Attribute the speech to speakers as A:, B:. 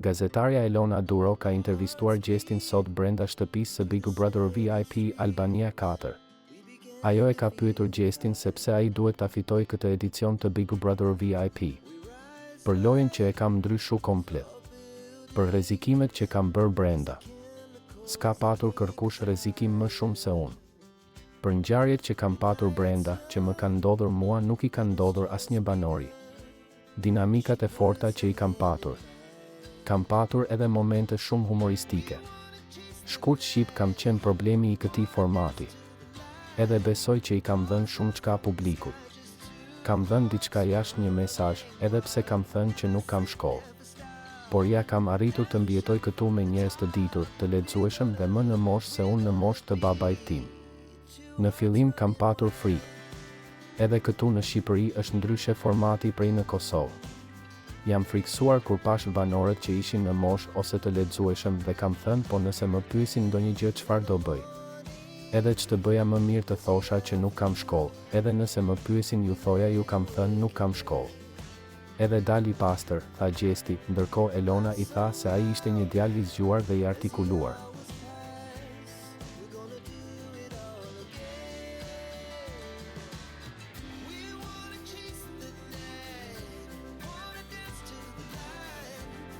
A: Gazetarja Elona Duro ka intervistuar Gjestin sot brenda shtëpisë së Big Brother VIP Albania 4. Ajo e ka pyetur Gjestin sepse ai duhet ta fitojë këtë edicion të Big Brother VIP. Për lojën që e kam ndryshu komplet. Për rrezikimet që kam bërë brenda. S'ka patur kërkush rrezikim më shumë se unë. Për ngjarjet që kam patur brenda, që më kanë ndodhur mua nuk i kanë ndodhur asnjë banori. Dinamikat e forta që i kam patur. Kam patur edhe momente shumë humoristike. Shkurt shqip kam qenë problemi i këtij formati. Edhe besoj që i kam dhënë shumë çka publikut. Kam dhënë diçka jashtë një mesazh, edhe pse kam thënë që nuk kam shkollë. Por ja kam arritur të mbijetoj këtu me njerëz të ditur, të lexueshëm dhe më në moshë se unë në moshë të babait tim. Në fillim kam patur frikë. Edhe këtu në Shqipëri është ndryshe formati prej në Kosovë. Jam friksuar kur pash banorët që ishin në moshë ose të lexueshëm dhe kam thënë po nëse më pyesin ndonjë gjë çfarë do bëj. Edhe që të bëja më mirë të thosha që nuk kam shkollë, edhe nëse më pyesin ju thoja ju kam thënë nuk kam shkollë. Edhe dali pastër, tha Gjesti, ndërkohë Elona i tha se ai ishte një djalë i zgjuar dhe i artikuluar.